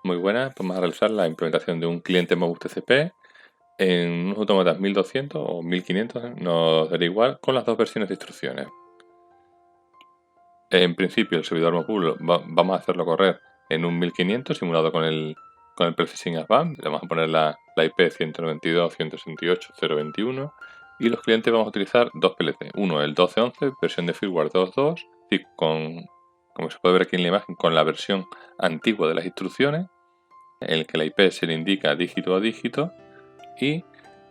muy buena. Vamos a realizar la implementación de un cliente Modbus TCP en unos autómatas 1200 o 1500, nos daría igual, con las dos versiones de instrucciones. En principio, el servidor Modbus vamos a hacerlo correr en un 1500 simulado con el Processing Advanced. Le vamos a poner la IP 192.168.021 y los clientes vamos a utilizar dos PLC. Uno, el 1211, versión de firmware 2.2, y como se puede ver aquí en la imagen, con la versión antigua de las instrucciones, en el que la IP se le indica dígito a dígito, y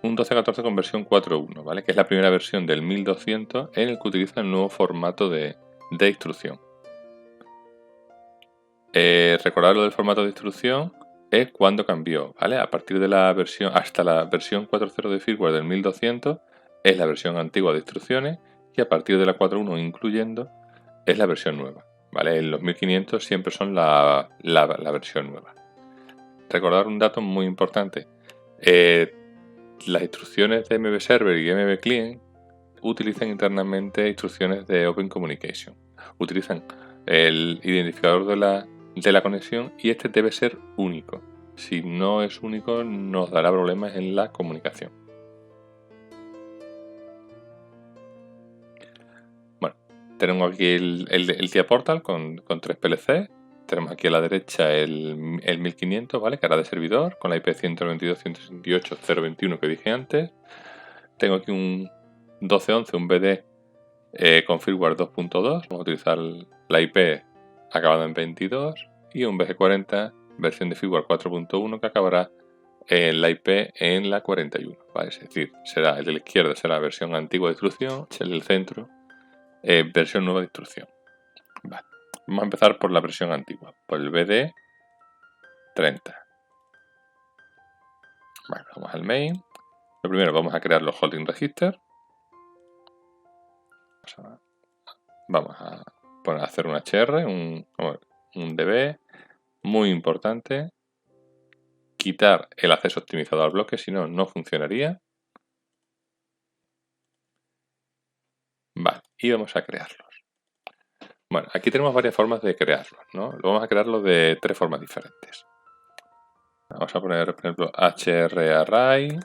un 1214 con versión 4.1, ¿vale? Que es la primera versión del 1200 en el que utiliza el nuevo formato de instrucción. Recordar lo del formato de instrucción es cuando cambió, ¿vale? A partir de la versión, hasta la versión 4.0 de firmware del 1200 es la versión antigua de instrucciones, y a partir de la 4.1 incluyendo es la versión nueva, ¿vale? En los 1500 siempre son la versión nueva. Recordar un dato muy importante. Las instrucciones de MB Server y MB Client utilizan internamente instrucciones de Open Communication. Utilizan el identificador de la conexión, y este debe ser único. Si no es único, nos dará problemas en la comunicación. Bueno, tenemos aquí el TIA Portal con 3 PLC. Tenemos aquí a la derecha el 1500, ¿vale? Que hará de servidor con la IP 192.168.021 que dije antes. Tengo aquí un 1211, un BD con firmware 2.2. Vamos a utilizar la IP acabada en 22 y un BG40 versión de firmware 4.1 que acabará en la IP en la 41, ¿vale? Es decir, será el de la izquierda será versión antigua de instrucción, el del centro versión nueva de instrucción. Vale. Vamos a empezar por la versión antigua, por el BD 30. Vale, vamos al main. Lo primero, vamos a crear los holding register. Vamos a hacer un HR, un DB. Muy importante, quitar el acceso optimizado al bloque, si no, no funcionaría. Vale, y vamos a crearlos. Bueno, aquí tenemos varias formas de crearlos, ¿no? Vamos a crearlos de 3 formas diferentes. Vamos a poner, por ejemplo, HRArray,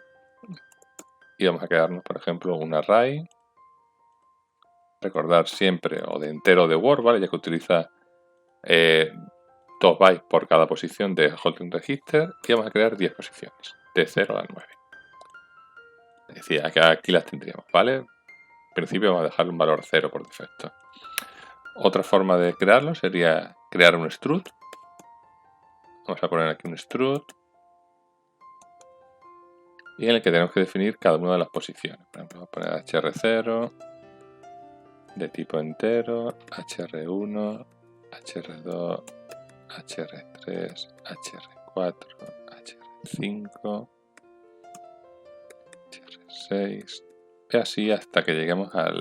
y vamos a crearnos, por ejemplo, un array. Recordar siempre o de entero o de Word, ¿vale? Ya que utiliza 2 bytes por cada posición de holding register, y vamos a crear 10 posiciones, de 0 a 9. Es decir, aquí las tendríamos, ¿vale? En principio vamos a dejarle un valor 0 por defecto. Otra forma de crearlo sería crear un struct. Vamos a poner aquí un struct, y en el que tenemos que definir cada una de las posiciones. Por ejemplo, vamos a poner HR0 de tipo entero, HR1, HR2, HR3, HR4, HR5, HR6, y así hasta que lleguemos a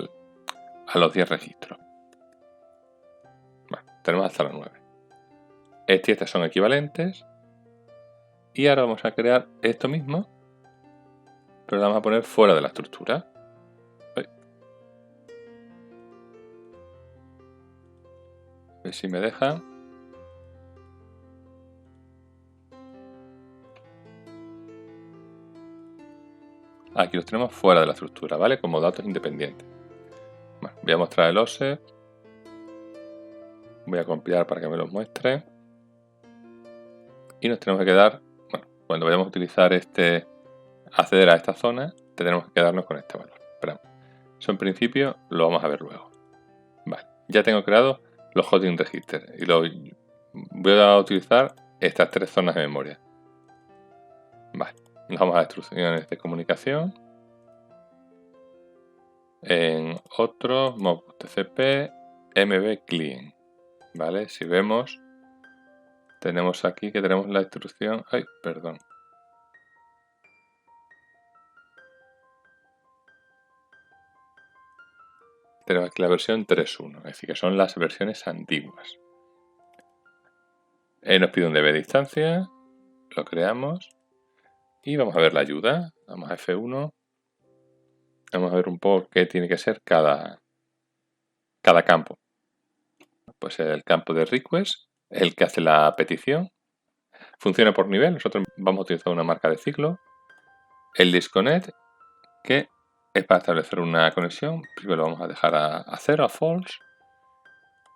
los 10 registros. Bueno, tenemos hasta los 9. Este y este son equivalentes, y ahora vamos a crear esto mismo, pero lo vamos a poner fuera de la estructura. A ver si me deja. Aquí los tenemos fuera de la estructura, ¿vale? Como datos independientes. Bueno, voy a mostrar el offset. Voy a compilar para que me los muestre. Y nos tenemos que quedar, bueno, cuando vayamos a utilizar acceder a esta zona, tendremos que quedarnos con este valor. Pero eso en principio lo vamos a ver luego. Vale, ya tengo creado los holding register y voy a utilizar estas 3 zonas de memoria. Vale, nos vamos a instrucciones de comunicación. En otro, Modbus TCP, MB Client. Vale, si vemos, tenemos aquí que tenemos la instrucción. Ay, perdón. Tenemos aquí la versión 3.1, es decir, que son las versiones antiguas. Nos pide un DB de distancia, lo creamos y vamos a ver la ayuda. Vamos a F1. Vamos a ver un poco qué tiene que ser cada campo. Pues el campo de request es el que hace la petición. funciona por nivel. Nosotros vamos a utilizar una marca de ciclo. El disconnect, que es para establecer una conexión. Primero lo vamos a dejar a 0, a false.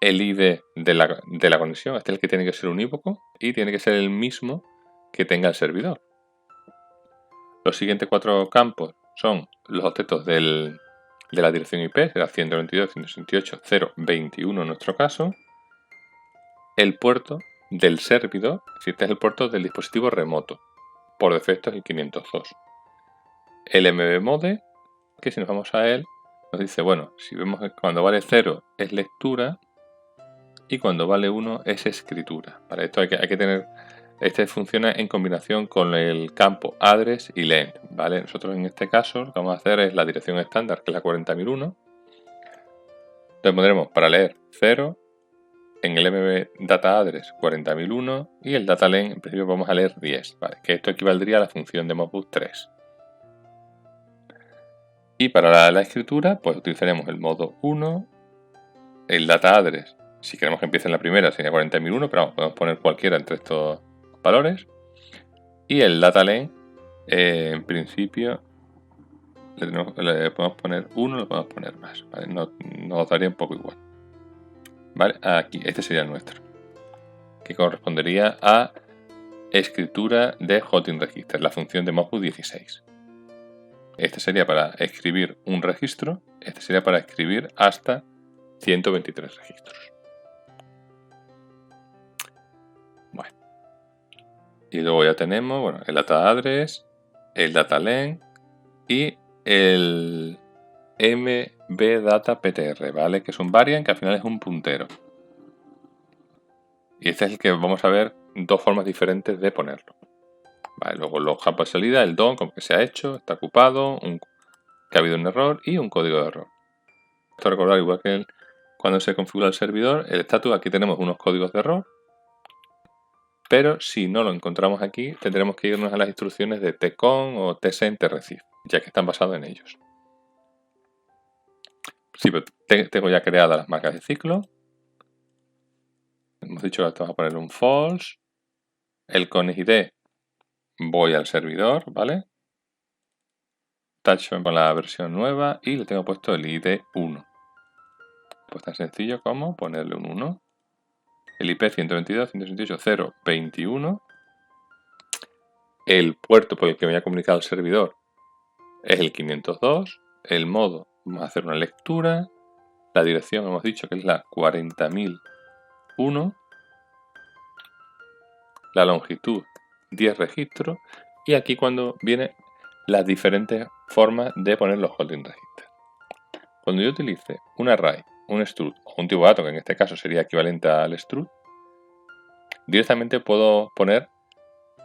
El ID de la conexión, este es el que tiene que ser unívoco y tiene que ser el mismo que tenga el servidor. Los siguientes 4 campos son los objetos de la dirección IP, será 192.168.0.21 en nuestro caso. El puerto del servidor, si este es el puerto del dispositivo remoto, por defecto es el 502. El mbmode, que si nos vamos a él, nos dice, bueno, si vemos que cuando vale 0 es lectura y cuando vale 1 es escritura. Para esto hay que tener, este funciona en combinación con el campo address y length, ¿vale? Nosotros en este caso lo que vamos a hacer es la dirección estándar, que es la 40.001. Entonces pondremos para leer 0, en el mb data address 40.001 y el data length en principio vamos a leer 10, ¿vale? Que esto equivaldría a la función de modbus 3. Y para la escritura pues utilizaremos el modo 1, el data address, si queremos que empiece en la primera sería 40.001, pero vamos, podemos poner cualquiera entre estos valores. Y el data length, en principio le podemos poner 1, le podemos poner más, ¿vale? Nos daría un poco igual. ¿Vale? Aquí, este sería el nuestro, que correspondería a escritura de Holding Register, la función de modbus 16. Este sería para escribir un registro, este sería para escribir hasta 123 registros. Bueno. Y luego ya tenemos, bueno, el data address, el data length y el mbdata.ptr, ¿vale? Que es un variant que al final es un puntero. Y este es el que vamos a ver dos formas diferentes de ponerlo. Vale, luego los campos de salida, el DOM, como que se ha hecho, está ocupado, que ha habido un error y un código de error. Esto recordar igual que cuando se configura el servidor, el status, aquí tenemos unos códigos de error, pero si no lo encontramos aquí, tendremos que irnos a las instrucciones de tcon o tsend trecif, ya que están basados en ellos. Sí, pero tengo ya creadas las marcas de ciclo. Hemos dicho que vamos a poner un false. El con ID voy al servidor, ¿vale? Touch con la versión nueva y le tengo puesto el ID 1. Pues tan sencillo como ponerle un 1. El IP 122.168.0.21. El puerto por el que me voy a comunicar al servidor es el 502. El modo, vamos a hacer una lectura. La dirección hemos dicho que es la 40.001. La longitud 10 registros. Y aquí cuando viene las diferentes formas de poner los holding registers. Cuando yo utilice un array, un struct o un tipo de datos, que en este caso sería equivalente al struct, directamente puedo poner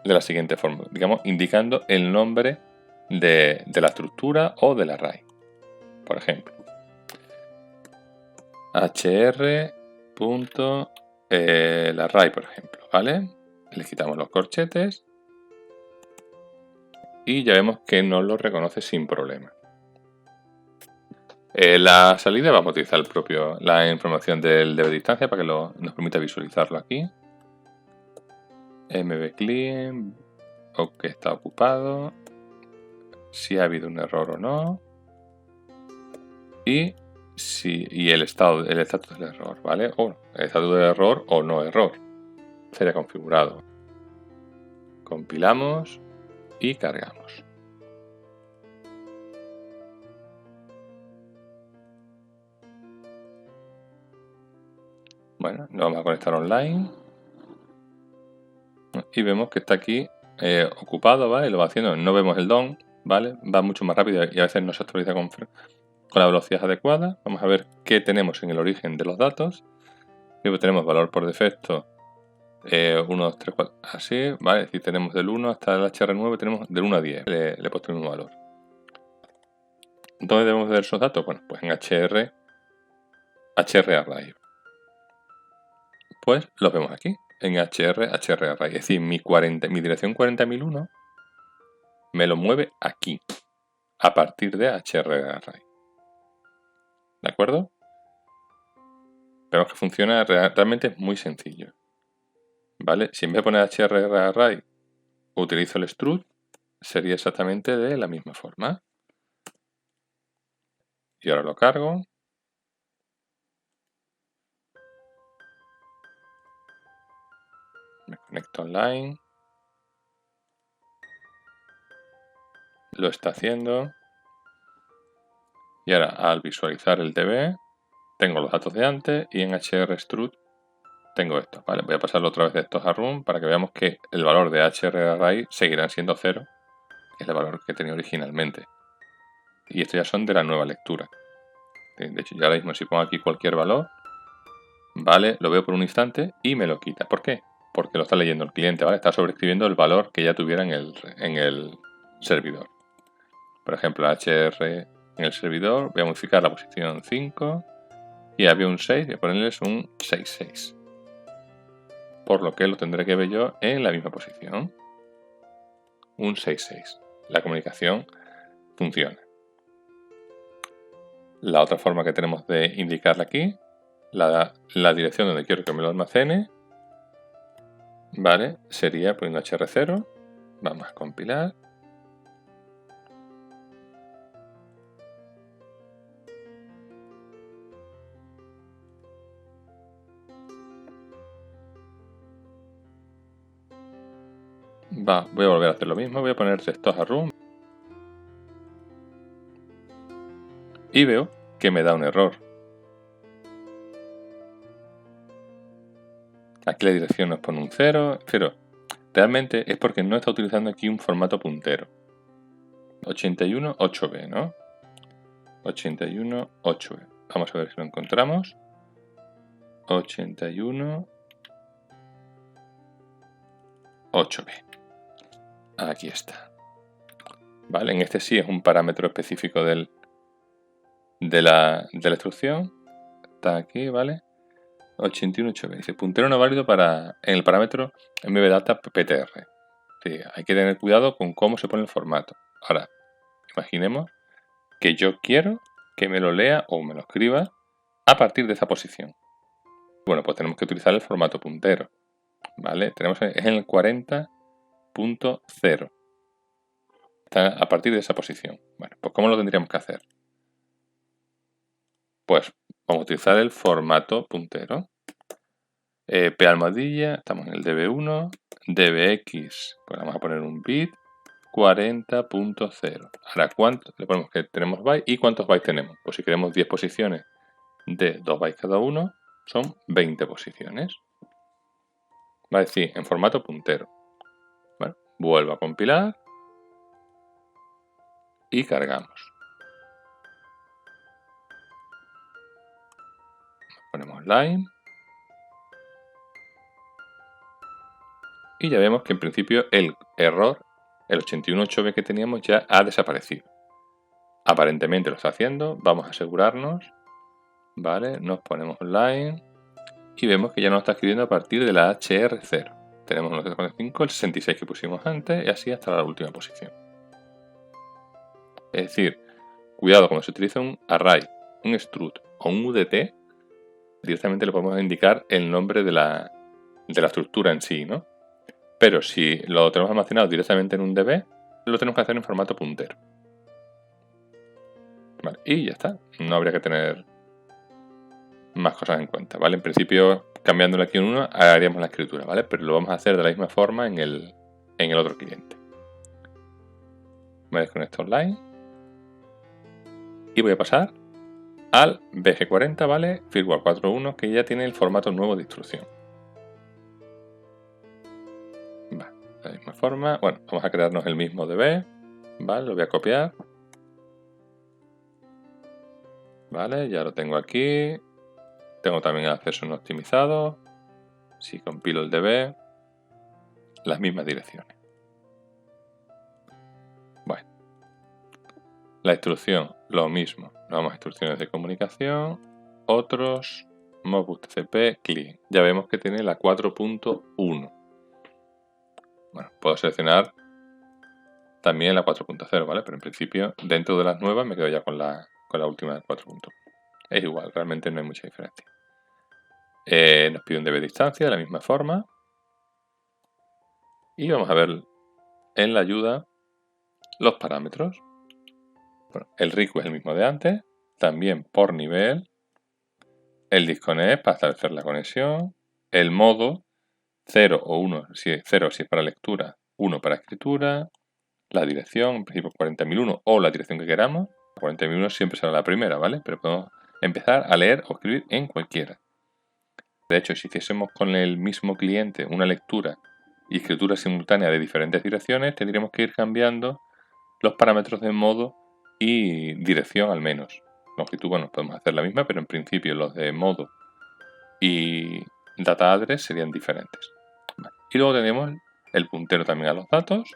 de la siguiente forma, digamos, indicando el nombre de la estructura o del array. Por ejemplo, el array, por ejemplo, ¿vale? Le quitamos los corchetes y ya vemos que nos lo reconoce sin problema. La salida vamos a utilizar la información del debe distancia para que nos permita visualizarlo aquí. mbclean, ok, está ocupado, si ha habido un error o no, y el estatus del error, ¿vale? O el estatus del error o no error. Sería configurado. Compilamos y cargamos. Bueno, nos vamos a conectar online y vemos que está aquí ocupado, ¿vale? Lo va haciendo, no vemos el DOM, ¿vale? Va mucho más rápido y a veces no se actualiza con la velocidad adecuada. Vamos a ver qué tenemos en el origen de los datos. Luego tenemos valor por defecto 1, 2, 3, 4, así, ¿vale? Es decir, tenemos del 1 hasta el HR9, tenemos del 1 a 10, le he puesto el mismo valor. ¿Dónde debemos ver esos datos? Bueno, pues en HR array. Pues los vemos aquí, en HR array. Es decir, mi dirección 40.001 me lo mueve aquí, a partir de HR array. ¿De acuerdo? Vemos que funciona, realmente es muy sencillo. ¿vale? Si en vez de poner hrarray utilizo el strut, sería exactamente de la misma forma. Y ahora lo cargo. Me conecto online. Lo está haciendo. Y ahora al visualizar el DB, tengo los datos de antes y en hrstrut tengo esto. Vale, voy a pasarlo otra vez de estos a room para que veamos que el valor de hrarray seguirá siendo 0, que es el valor que tenía originalmente. Y estos ya son de la nueva lectura. De hecho, ya ahora mismo si pongo aquí cualquier valor, vale, lo veo por un instante y me lo quita. ¿Por qué? Porque lo está leyendo el cliente, ¿vale? Está sobreescribiendo el valor que ya tuviera en el servidor. Por ejemplo, hr en el servidor, voy a modificar la posición 5 y había un 6, voy a ponerles un 66. Por lo que lo tendré que ver yo en la misma posición. Un 66. La comunicación funciona. La otra forma que tenemos de indicarle aquí, la dirección donde quiero que me lo almacene, ¿vale? Sería poniendo hr0. Vamos a compilar. Voy a volver a hacer lo mismo. Voy a poner estos a room. Y veo que me da un error. Aquí la dirección nos pone un 0, pero realmente es porque no está utilizando aquí un formato puntero. 81.8b, ¿no? 81.8b. Vamos a ver si lo encontramos. 81.8b. Aquí está. Vale, en este sí es un parámetro específico de la instrucción. Está aquí, ¿vale? 81.8b. Dice puntero no válido en el parámetro mbdata ptr. Sí, hay que tener cuidado con cómo se pone el formato. Ahora, imaginemos que yo quiero que me lo lea o me lo escriba a partir de esa posición. Bueno, pues tenemos que utilizar el formato puntero, ¿vale? Es en el 40.0. Está a partir de esa posición. Bueno, pues ¿cómo lo tendríamos que hacer? Pues vamos a utilizar el formato puntero. P almohadilla, estamos en el db1, dbx, pues vamos a poner un bit, 40.0. Ahora, ¿cuánto? Le ponemos que tenemos bytes y cuántos bytes tenemos. Pues si queremos 10 posiciones de 2 bytes cada uno, son 20 posiciones. Va a decir en formato puntero. Bueno, vuelvo a compilar y cargamos. Ponemos line. Y ya vemos que en principio el error, el 81.8b que teníamos, ya ha desaparecido. Aparentemente lo está haciendo. Vamos a asegurarnos. Vale, nos ponemos online y vemos que ya nos está escribiendo a partir de la HR0. Tenemos un 3.5, el 66 que pusimos antes y así hasta la última posición. Es decir, cuidado cuando se utiliza un array, un strut o un UDT, directamente le podemos indicar el nombre de la estructura en sí, ¿no? Pero si lo tenemos almacenado directamente en un DB, lo tenemos que hacer en formato puntero. Vale, y ya está. No habría que tener más cosas en cuenta, ¿vale? En principio, cambiándolo aquí en uno, haríamos la escritura, ¿vale? Pero lo vamos a hacer de la misma forma en el otro cliente. Me desconecto online. Y voy a pasar al BG40, ¿vale? Firmware 4.1, que ya tiene el formato nuevo de instrucción. Vale, de la misma forma. Bueno, vamos a crearnos el mismo DB. Vale, lo voy a copiar. Vale, ya lo tengo aquí. Tengo también el acceso no optimizado. Si compilo el DB, las mismas direcciones. Bueno, la instrucción, lo mismo. Nos vamos a instrucciones de comunicación, otros, Modbus TCP, client. Ya vemos que tiene la 4.1. Bueno, puedo seleccionar también la 4.0, ¿vale? Pero en principio, dentro de las nuevas, me quedo ya con la última de 4.1. Es igual, realmente no hay mucha diferencia. Nos pide un DB distancia de la misma forma. Y vamos a ver en la ayuda los parámetros. Bueno, el RICU es el mismo de antes, también por nivel, el disconnect para establecer la conexión, el modo 0 o 1, 0 si es para lectura, 1 para escritura, la dirección, en principio 40.001 o la dirección que queramos. 40.001 siempre será la primera, ¿vale? Pero podemos empezar a leer o escribir en cualquiera. De hecho, si hiciésemos con el mismo cliente una lectura y escritura simultánea de diferentes direcciones, tendríamos que ir cambiando los parámetros de modo y dirección al menos. Longitud, bueno, podemos hacer la misma, pero en principio los de modo y data address serían diferentes. Vale. Y luego tenemos el puntero también a los datos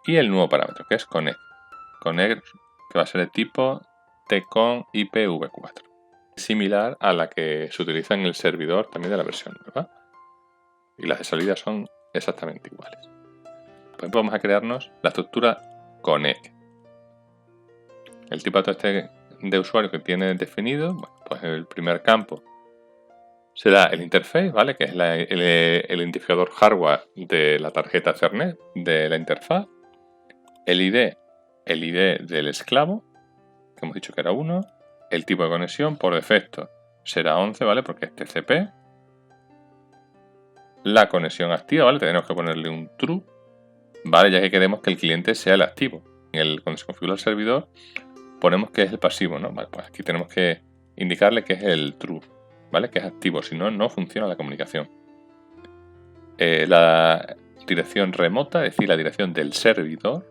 y el nuevo parámetro, que es connect. Connect, que va a ser de tipo tcon IPv4. Similar a la que se utiliza en el servidor también de la versión nueva. Y las de salida son exactamente iguales. Pues vamos a crearnos la estructura connect. El tipo de datos de usuario que tiene definido, bueno, pues en el primer campo será el interface, ¿vale? Que es el identificador hardware de la tarjeta Ethernet de la interfaz. El ID del esclavo, que hemos dicho que era 1. El tipo de conexión por defecto será 11, ¿vale? Porque es TCP. La conexión activa, ¿vale? Tenemos que ponerle un true, ¿vale? Ya que queremos que el cliente sea el activo. Cuando se configura el servidor, ponemos que es el pasivo, ¿no? Vale, pues aquí tenemos que indicarle que es el true, ¿vale? Que es activo, si no, no funciona la comunicación. La dirección remota, es decir, la dirección del servidor.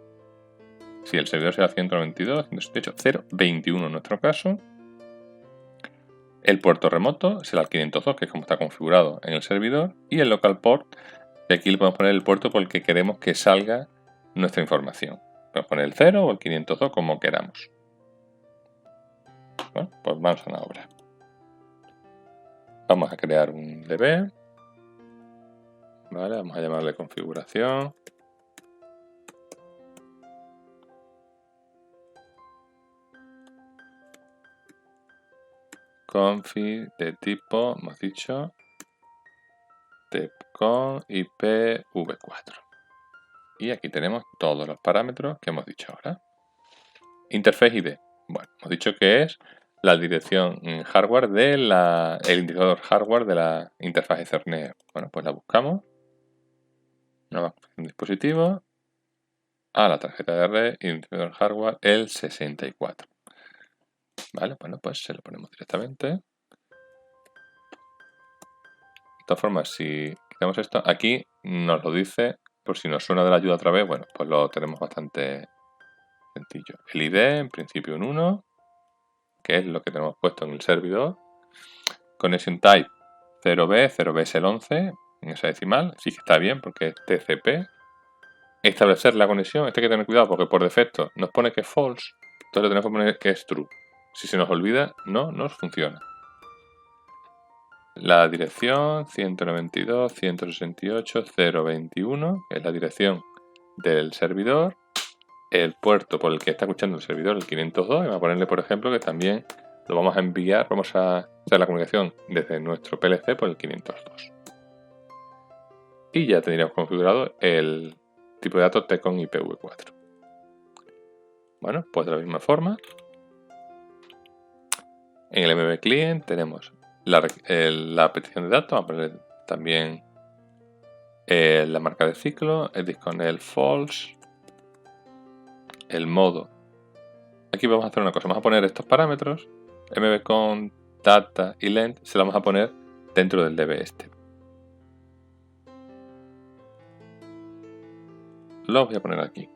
Si el servidor será 192.168.0.21 en nuestro caso. El puerto remoto será el 502, que es como está configurado en el servidor. Y el local port, que aquí le podemos poner el puerto por el que queremos que salga nuestra información. Podemos poner el 0 o el 502 como queramos. Bueno, pues vamos a la obra. Vamos a crear un DB. Vale, vamos a llamarle configuración. Config de tipo, hemos dicho, tcon IPv4. Y aquí tenemos todos los parámetros que hemos dicho ahora. Interface ID. Bueno, hemos dicho que es la dirección hardware el indicador hardware de la interfaz Ethernet. Bueno, pues la buscamos. Nueva configuración dispositivo. A la tarjeta de red, indicador hardware, el 64. Vale, bueno, pues se lo ponemos directamente. De todas formas, si quitamos esto, aquí nos lo dice, por si nos suena de la ayuda otra vez, bueno, pues lo tenemos bastante sencillo. El ID, en principio un 1, que es lo que tenemos puesto en el servidor. Connection type 0B, 0B es el 11, en esa decimal, sí que está bien porque es TCP. Establecer la conexión, esto hay que tener cuidado porque por defecto nos pone que es false, entonces lo tenemos que poner que es true. Si se nos olvida, no nos funciona. La dirección 192.168.0.21, que es la dirección del servidor. El puerto por el que está escuchando el servidor, el 502, y vamos a ponerle, por ejemplo, que también lo vamos a enviar, vamos a hacer la comunicación desde nuestro PLC por el 502. Y ya tendríamos configurado el tipo de datos tcon IPv4. Bueno, pues de la misma forma, en el MB Client tenemos la petición de datos, vamos a poner también la marca de ciclo, el disconnect false, el modo. Aquí vamos a hacer una cosa, vamos a poner estos parámetros, mbcon, data y length, se los vamos a poner dentro del DB este. Los voy a poner aquí.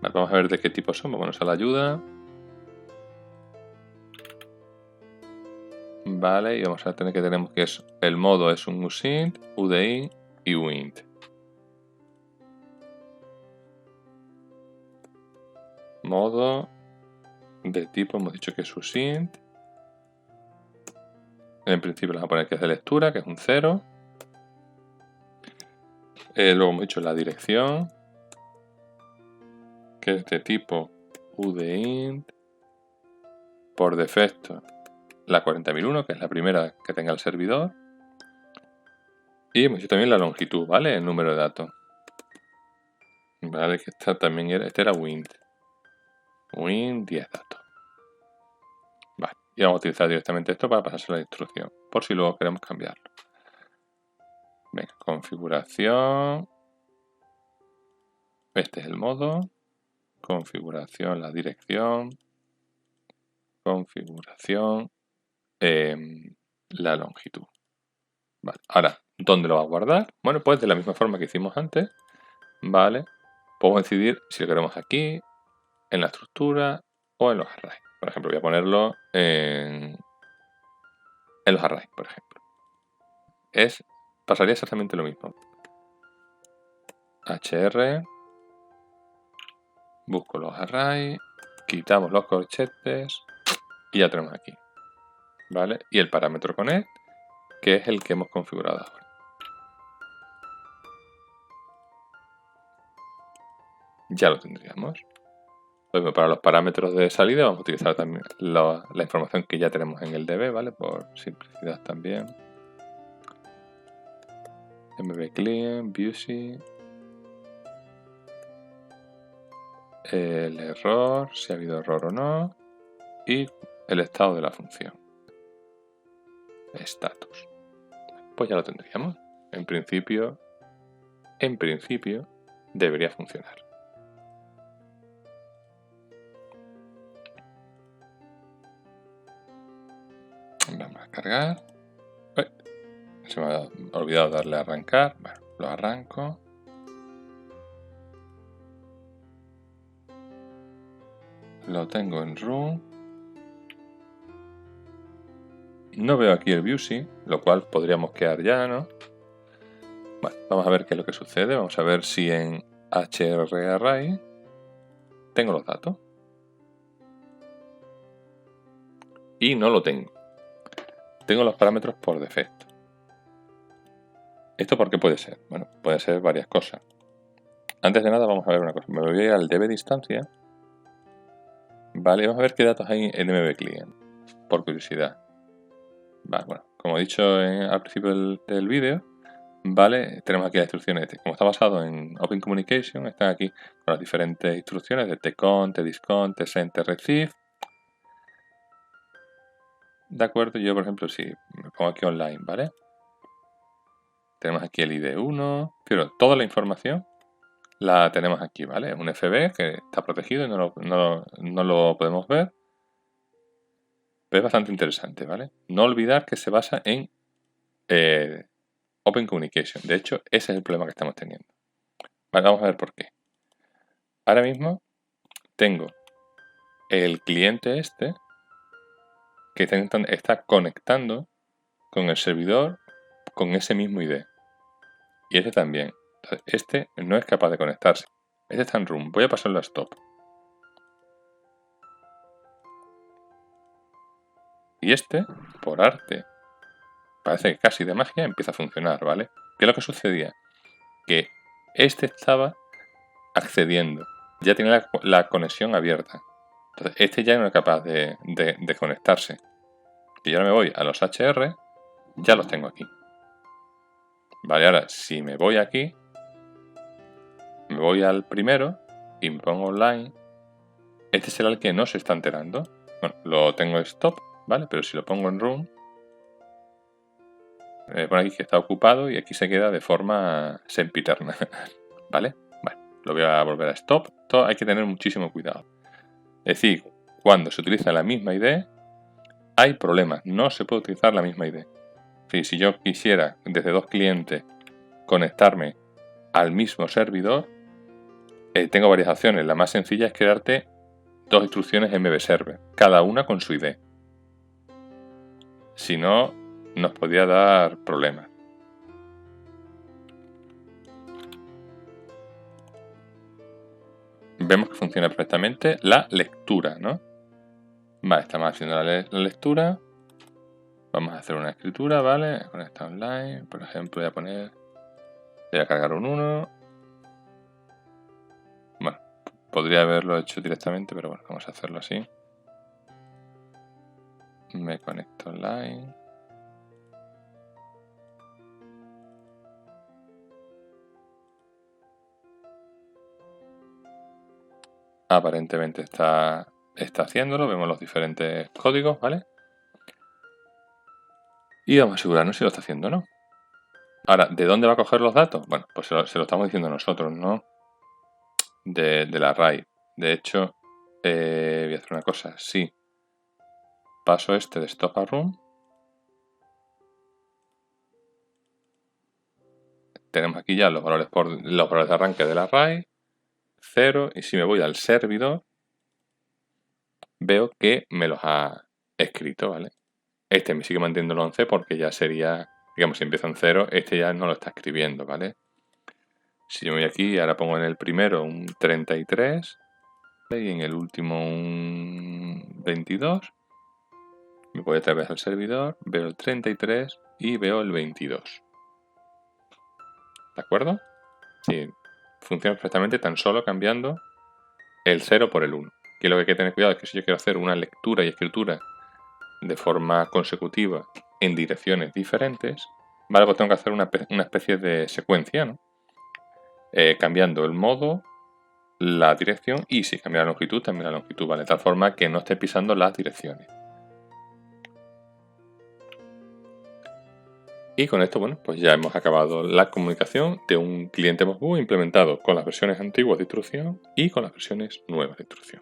Vale, vamos a ver de qué tipo son, vámonos a la ayuda. Vale, y vamos a tener que tenemos que el modo es un usint, udin y uint. Modo de tipo, hemos dicho que es usint. En principio le vamos a poner que es de lectura, que es un 0. Luego hemos dicho la dirección, que es de tipo udint. Por defecto, la 40.001, que es la primera que tenga el servidor. Y hemos dicho también la longitud, ¿vale? El número de datos. Vale, que esta también era, este era Wind. Wind 10 datos. Vale, y vamos a utilizar directamente esto para pasarse la instrucción, por si luego queremos cambiarlo. Venga, configuración. Este es el modo. Configuración, la dirección. Configuración, la longitud. Vale, ahora, ¿dónde lo va a guardar? Bueno, pues de la misma forma que hicimos antes, ¿vale? Podemos decidir si lo queremos aquí, en la estructura o en los arrays. Por ejemplo, voy a ponerlo en los arrays, por ejemplo. Pasaría exactamente lo mismo. HR, busco los arrays, quitamos los corchetes y ya tenemos aquí, ¿vale? Y el parámetro connect, que es el que hemos configurado ahora. Ya lo tendríamos. Luego, para los parámetros de salida vamos a utilizar también la información que ya tenemos en el DB, ¿vale? Por simplicidad también. mbclean, busy, el error, si ha habido error o no, y el estado de la función. Status. Pues ya lo tendríamos. En principio debería funcionar. Vamos a cargar. Se me ha olvidado darle a arrancar. Bueno, lo arranco. Lo tengo en room. No veo aquí el busy, lo cual podríamos quedar ya, ¿no? Bueno, vamos a ver qué es lo que sucede. Vamos a ver si en HRArray tengo los datos. Y no lo tengo. Tengo los parámetros por defecto. ¿Esto por qué puede ser? Bueno, puede ser varias cosas. Antes de nada vamos a ver una cosa. Me voy a ir al DB distancia. Vale, vamos a ver qué datos hay en mbclean. Por curiosidad. Vale, bueno, como he dicho al principio del vídeo, vale, tenemos aquí las instrucciones. Como está basado en Open Communication, están aquí con las diferentes instrucciones de tcon, tdiscon, tsend, treceive. De acuerdo, yo por ejemplo, si me pongo aquí online, ¿vale? Tenemos aquí el ID1, pero toda la información la tenemos aquí, ¿vale? Es un FB que está protegido y no lo podemos ver. Pero es bastante interesante, ¿vale? No olvidar que se basa en Open Communication. De hecho, ese es el problema que estamos teniendo. Vale, vamos a ver por qué. Ahora mismo tengo el cliente este que está conectando con el servidor con ese mismo ID. Y este también. Entonces, este no es capaz de conectarse. Este está en room. Voy a pasarlo a stop. Y este, por arte, parece que casi de magia, empieza a funcionar, ¿vale? ¿Qué es lo que sucedía? Que este estaba accediendo. Ya tenía la conexión abierta. Entonces, este ya no es capaz de conectarse. Si yo ahora me voy a los HR, ya los tengo aquí. Vale, ahora si me voy aquí, me voy al primero y me pongo online, este será el que no se está enterando. Bueno, lo tengo en stop, ¿vale? Pero si lo pongo en room, me pone aquí que está ocupado y aquí se queda de forma sempiterna, ¿vale? Bueno, lo voy a volver a stop. Todo hay que tener muchísimo cuidado. Es decir, cuando se utiliza la misma ID, hay problemas. No se puede utilizar la misma ID. Si yo quisiera desde dos clientes conectarme al mismo servidor, tengo varias opciones. La más sencilla es crearte dos instrucciones mbserver, cada una con su ID. Si no, nos podría dar problemas. Vemos que funciona perfectamente la lectura, ¿no? Vale, estamos haciendo la lectura. Vamos a hacer una escritura, ¿vale? Conecta online. Por ejemplo, voy a cargar un 1. Bueno, podría haberlo hecho directamente, pero bueno, vamos a hacerlo así. Me conecto online. Aparentemente está haciéndolo. Vemos los diferentes códigos, ¿vale? Y vamos a asegurarnos si lo está haciendo o no. Ahora, ¿de dónde va a coger los datos? Bueno, pues se lo estamos diciendo nosotros, ¿no? De la RAID. De hecho, voy a hacer una cosa. Sí. Paso este de Stop a Run. Tenemos aquí ya los valores de arranque de la RAID. 0. Y si me voy al servidor, veo que me los ha escrito, ¿vale? Este me sigue manteniendo el 11 porque ya sería, digamos, si empieza en 0, este ya no lo está escribiendo, ¿vale? Si yo me voy aquí, ahora pongo en el primero un 33 y en el último un 22. Me voy otra vez al servidor, veo el 33 y veo el 22. ¿De acuerdo? Sí, funciona perfectamente tan solo cambiando el 0 por el 1. Que lo que hay que tener cuidado es que si yo quiero hacer una lectura y escritura de forma consecutiva en direcciones diferentes, vale, pues tengo que hacer una especie de secuencia, ¿no? Cambiando el modo, la dirección y si cambia la longitud, también la longitud, ¿vale? De tal forma que no esté pisando las direcciones. Y con esto, bueno, pues ya hemos acabado la comunicación de un cliente Postbus implementado con las versiones antiguas de instrucción y con las versiones nuevas de instrucción.